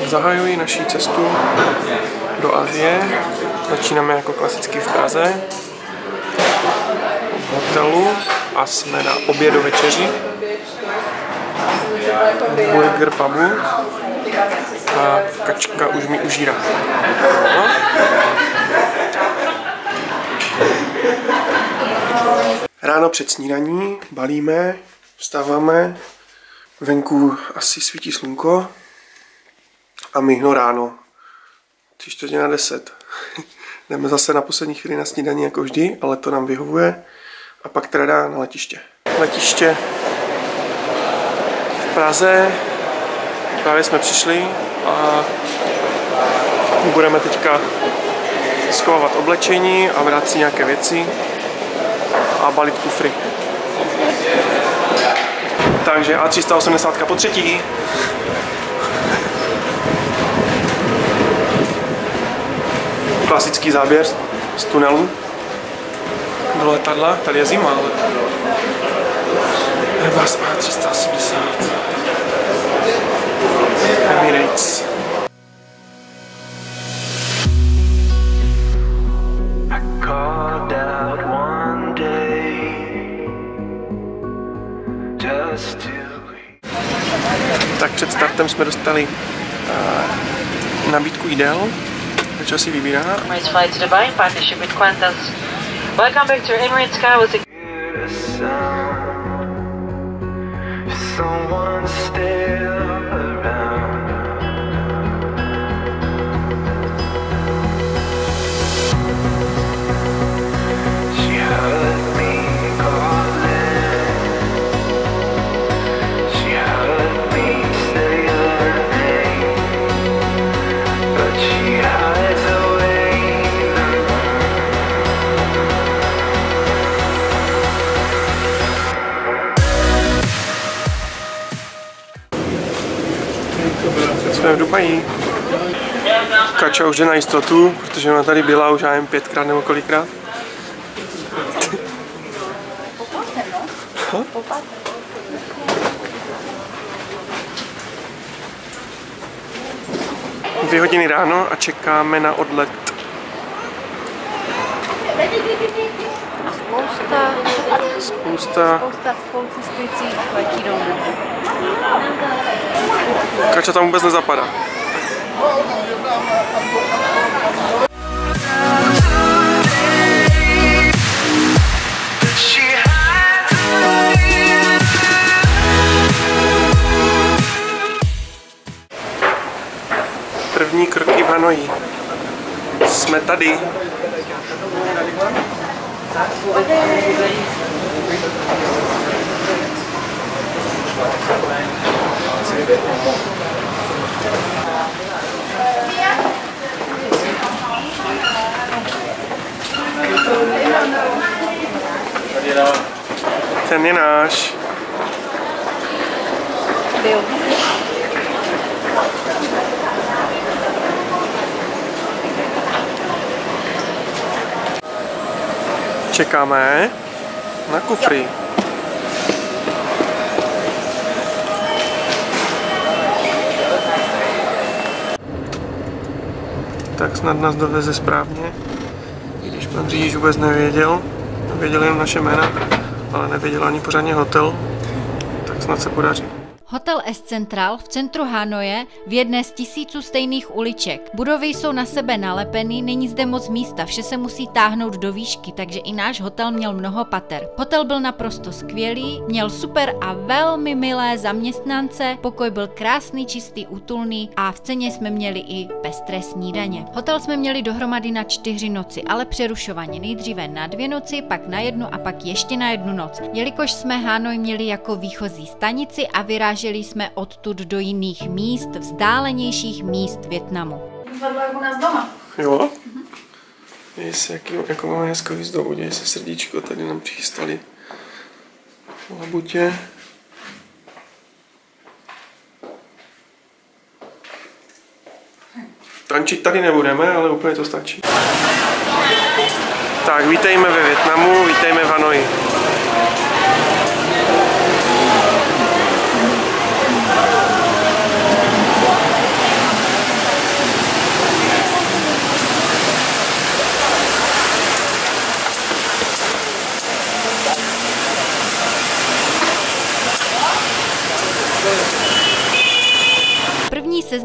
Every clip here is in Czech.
Zahajuji naši cestu do Asie. Začínáme jako klasicky v Praze, v hotelu a jsme na obědu večeři. Burger pubu a kačka už mi užírá. No. Ráno před snídaní balíme, vstáváme, venku asi svítí slunko a myhno ráno, 9:45. Jdeme zase na poslední chvíli na snídaní jako vždy, ale to nám vyhovuje a pak teda na letiště. Letiště v Praze, právě jsme přišli a budeme teďka schovávat oblečení a vrát si nějaké věci a balit kufry. Takže A380 po třetí. Klasický záběr z tunelu do letadla. Tady je zima, ale Airbus A380 Emirates. Tak před startem jsme dostali nabídku jídel, takže si vybírá. Emirates flight to Dubai, partnership with Qantas. Welcome back to Emirates Sky. Jsme v Dubaji. Kača už jde na jistotu, protože ona tady byla už jen 5krát nebo kolikrát. Dvě hodiny ráno a čekáme na odlet. A spousta cestujících letí domů. Kača tam vůbec nezapadá. První kroky v Hanoji. Jsme tady. Ten je náš. Čekáme na kufry. Tak snad nás doveze správně, i když pan řidič vůbec nevěděl, věděl jen naše jména, ale nevěděl ani pořádně hotel, tak snad se podaří. Hotel S Central v centru Hanoje v jedné z 1000 stejných uliček. Budovy jsou na sebe nalepený, není zde moc místa, vše se musí táhnout do výšky, takže i náš hotel měl mnoho pater. Hotel byl naprosto skvělý, měl super a velmi milé zaměstnance, pokoj byl krásný, čistý, útulný a v ceně jsme měli i pestré snídaně. Hotel jsme měli dohromady na 4 noci, ale přerušovaně, nejdříve na 2 noci, pak na 1 a pak ještě na 1 noc. Jelikož jsme Hanoj měli jako výchozí stanici a vyráželi jsme odtud do jiných míst, vzdálenějších míst Vietnamu. Vypadlo jako u nás doma. Jo? Jestli jako máme hezkou výzdobu, děje se srdíčko, tady nám přichystali labutě. Tančit tady nebudeme, ale úplně to stačí. Tak, vítejme ve Vietnamu, vítejme v Hanoji.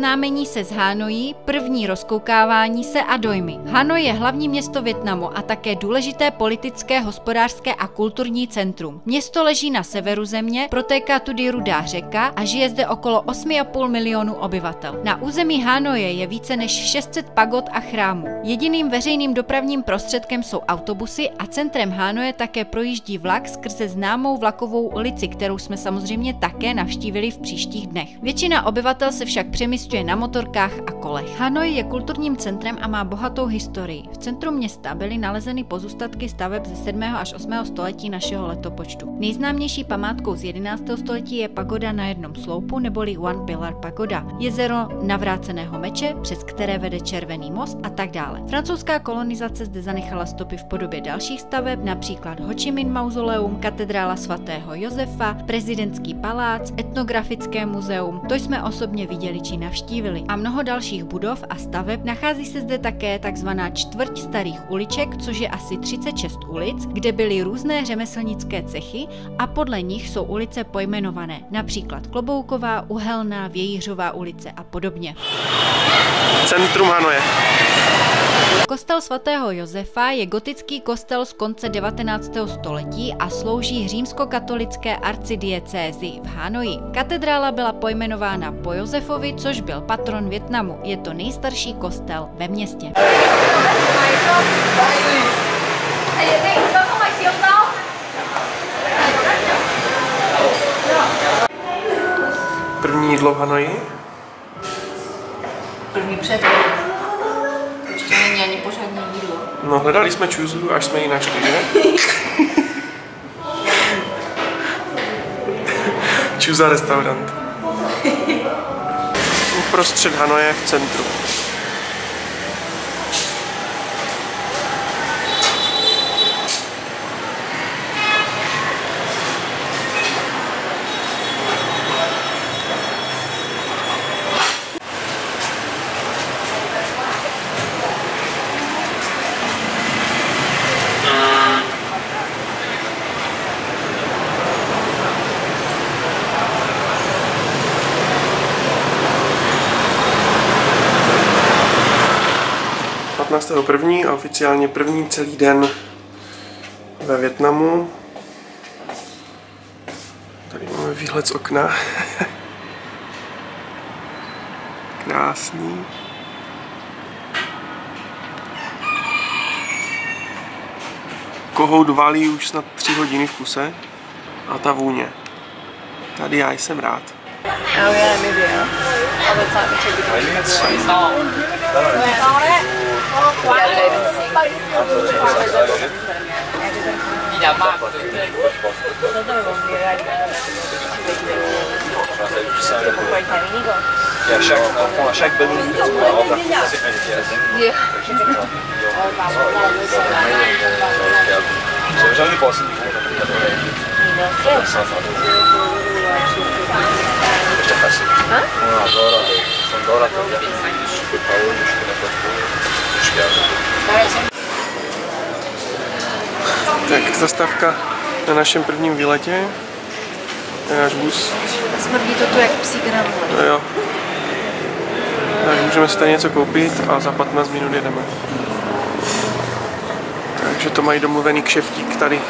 seznámení se s Hanojí, první rozkoukávání se a dojmy. Hanoj je hlavní město Vietnamu a také důležité politické, hospodářské a kulturní centrum. Město leží na severu země, protéká tudy Rudá řeka a žije zde okolo 8,5 milionů obyvatel. Na území Hanoje je více než 600 pagod a chrámů. Jediným veřejným dopravním prostředkem jsou autobusy a centrem Hanoje také projíždí vlak skrze známou vlakovou ulici, kterou jsme samozřejmě také navštívili v příštích dnech. Většina obyvatel se však přemisťuje na motorkách a kolech. Hanoj je kulturním centrem a má bohatou historii. V centru města byly nalezeny pozůstatky staveb ze 7. až 8. století našeho letopočtu. Nejznámější památkou z 11. století je pagoda na jednom sloupu neboli One Pillar Pagoda, jezero navráceného meče, přes které vede červený most a tak dále. Francouzská kolonizace zde zanechala stopy v podobě dalších staveb, například Ho Chi Minh mauzoleum, katedrála svatého Josefa, prezidentský palác, etnografické muzeum, to jsme osobně viděli či navštívili, a mnoho dalších budov a staveb. Nachází se zde také takzvaná čtvrť starých uliček, což je asi 36 ulic, kde byly různé řemeslnické cechy a podle nich jsou ulice pojmenované, například Klobouková, Uhelná, Vějířová ulice a podobně. Centrum Hanoje. Kostel svatého Josefa je gotický kostel z konce 19. století a slouží římskokatolické arcidiecézi v Hanoji. Katedrála byla pojmenována po Josefovi, což byl patron Vietnamu. Je to nejstarší kostel ve městě. První jídlo v Hanoji. První před. Ještě není ani pořádné jídlo. No, hledali jsme čuzu, až jsme ji našli, že? Čuza restaurant. Uprostřed Hanoje v centru. První a oficiálně první celý den ve Vietnamu. Tady máme výhled z okna. Krásný. Kohout valí už snad 3 hodiny v kuse a ta vůně. Tady já jsem rád. Oh yeah, maybe yeah. All the time it should be chaque bonne minute, on va avoir j'avais jamais pensé du Tak zastávka na našem prvním výletě. Je náš bus. Smrdí to tu jak psí granule. No jo. Tak můžeme si tady něco koupit a za 15 minut jedeme. Takže to mají domluvený kšeftík tady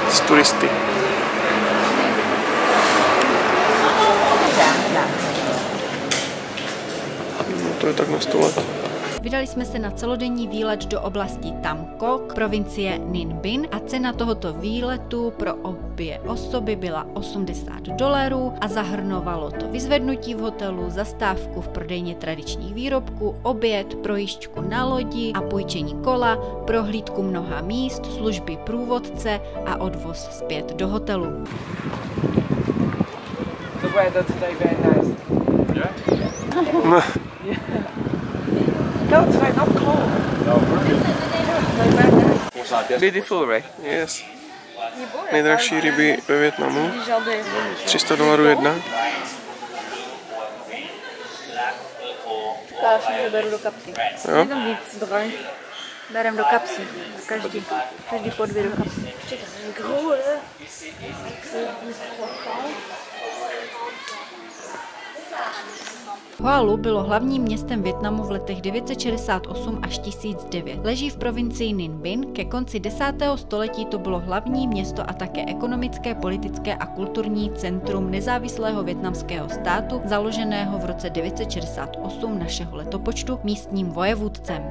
s turisty. No, to je tak na 100 let. Vydali jsme se na celodenní výlet do oblasti Tam Kok, provincie Ninh Binh, a cena tohoto výletu pro obě osoby byla $80 a zahrnovalo to vyzvednutí v hotelu, zastávku v prodejně tradičních výrobků, oběd, projížďku na lodi a půjčení kola, prohlídku mnoha míst, služby průvodce a odvoz zpět do hotelu. The weather today very nice. No. No, it's not cold. No. Beautiful, right? Yes. Nejdražší ryby ve Vietnamu. $300 jedna. Já si to beru do kapsy. Jo? Tam víc droj. Berem do kapsy. Každý po 2 do kapsy. Hoa bylo hlavním městem Vietnamu v letech 968 až 1009. Leží v provincii Ninh Binh, ke konci 10. století to bylo hlavní město a také ekonomické, politické a kulturní centrum nezávislého vietnamského státu, založeného v roce 968 našeho letopočtu místním vojevůdcem.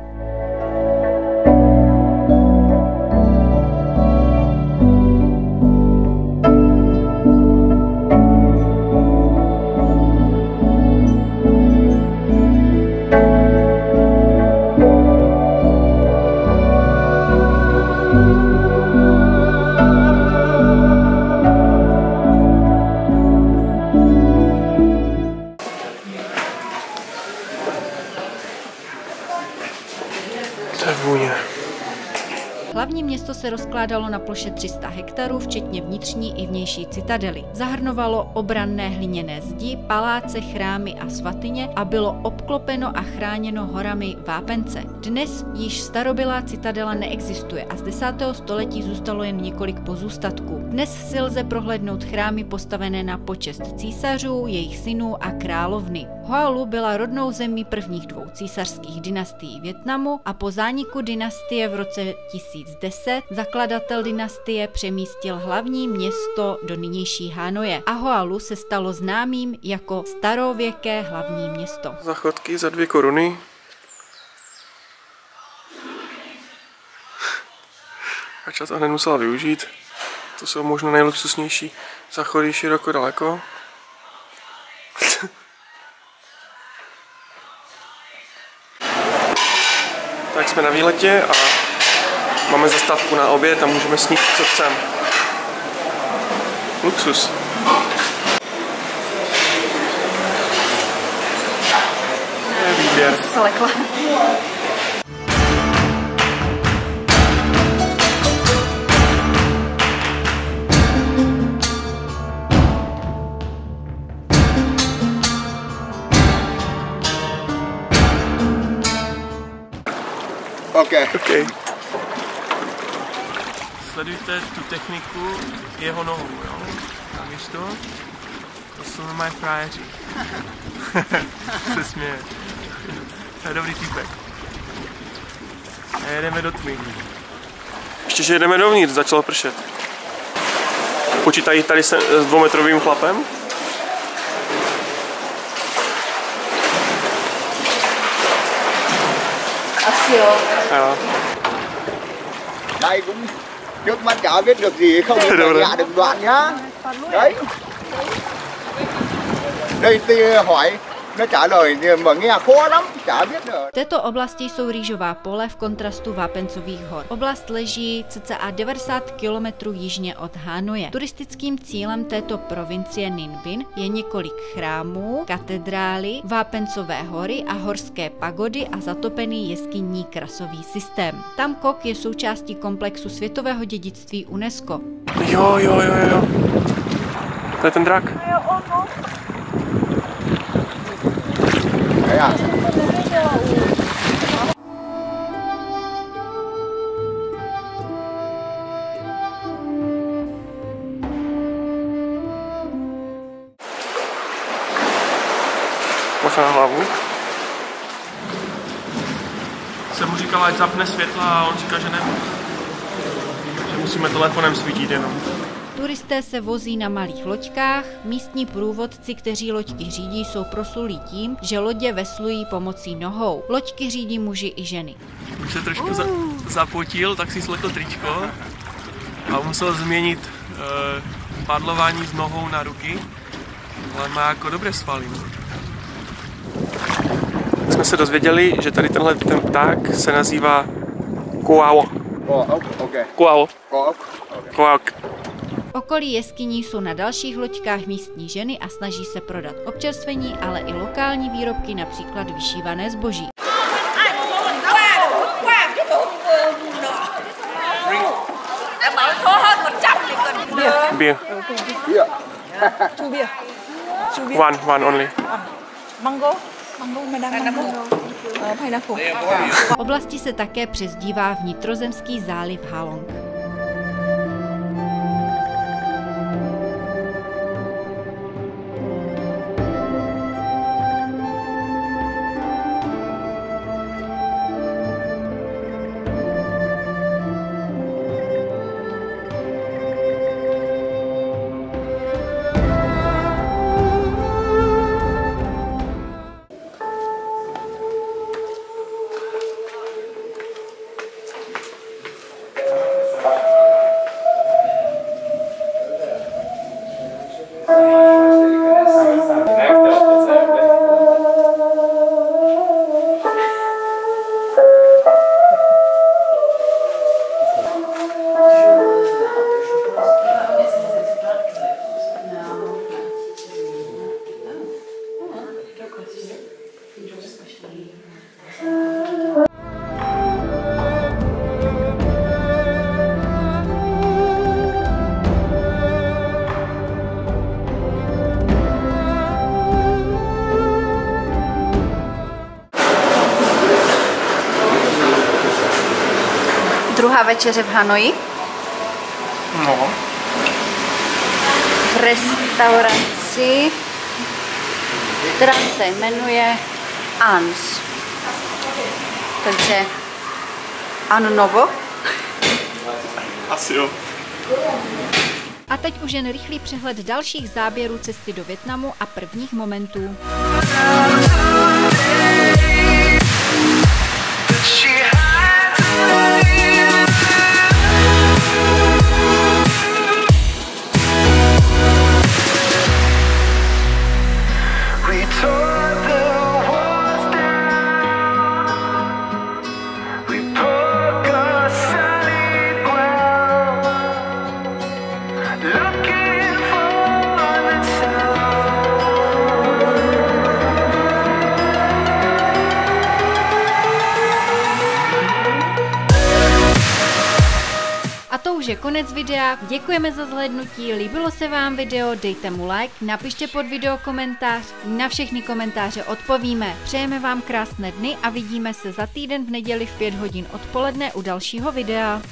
Hlavní město se rozkládalo na ploše 300 hektarů, včetně vnitřní i vnější citadely. Zahrnovalo obranné hliněné zdi, paláce, chrámy a svatyně a bylo obklopeno a chráněno horami vápence. Dnes již starobylá citadela neexistuje a z 10. století zůstalo jen několik pozůstatků. Dnes si lze prohlédnout chrámy postavené na počest císařů, jejich synů a královny. Hoa byla rodnou zemí prvních dvou císařských dynastií Vietnamu a po zániku dynastie v roce 1010 zakladatel dynastie přemístil hlavní město do nynější Hanoje a Hoa se stalo známým jako starověké hlavní město. Záchodky za 2 koruny. A čas to hned musela využít. To jsou možná nejluxusnější záchody široko daleko. Tak jsme na výletě a máme zastávku na oběd a můžeme sníst, co chceme. Luxus. Je výběr. Se lekla. Okay. Sledujte tu techniku jeho nohou, jo? A víš to? To jsou moje frajeři. Se směje. To je dobrý týpek. A jedeme do tmy. Ještě, že jedeme dovnitř, začalo pršet. Počítají tady s 2metrovým chlapem? Asi jo. Jo. Đây cũng trước mắt chả biết được gì không dạ được đoạn nhá. Đấy. Đây thì hỏi nó trả lời mà nghe khó lắm, chả biết được. V této oblasti jsou rýžová pole v kontrastu vápencových hor. Oblast leží cca 90 km jižně od Hanoje. Turistickým cílem této provincie Ninh Binh je několik chrámů, katedrály, vápencové hory a horské pagody a zatopený jeskyní krasový systém. Tam Kok je součástí komplexu světového dědictví UNESCO. Jo. To je ten drak. Ja. Macha na hlavu. Jsem mu říkal, ať zapne světla a on říká, že ne. Že musíme telefonem svítit jenom. Turisté se vozí na malých loďkách, místní průvodci, kteří loďky řídí, jsou proslulí tím, že lodě veslují pomocí nohou. Loďky řídí muži i ženy. Už se trošku zapotil, tak si slekl tričko a musel změnit padlování s nohou na ruky, ale má jako dobré svaly. Jsme se dozvěděli, že tady ten pták se nazývá koao. Koao. Koao. Okolí jeskyní jsou na dalších loďkách místní ženy a snaží se prodat občerstvení, ale i lokální výrobky, například vyšívané zboží. Beer. One only. Mango? Mango, mango. Pineapple. V oblasti se také přezdívá vnitrozemský záliv Halong. Druhá večeře v Hanoji. No. V restauraci, která se jmenuje Ans. Takže An Novo. Asi jo. A teď už jen rychlý přehled dalších záběrů cesty do Vietnamu a prvních momentů. A to už je konec videa, děkujeme za zhlédnutí, líbilo se vám video, dejte mu like, napište pod video komentář, na všechny komentáře odpovíme. Přejeme vám krásné dny a vidíme se za týden v neděli v 5 hodin odpoledne u dalšího videa.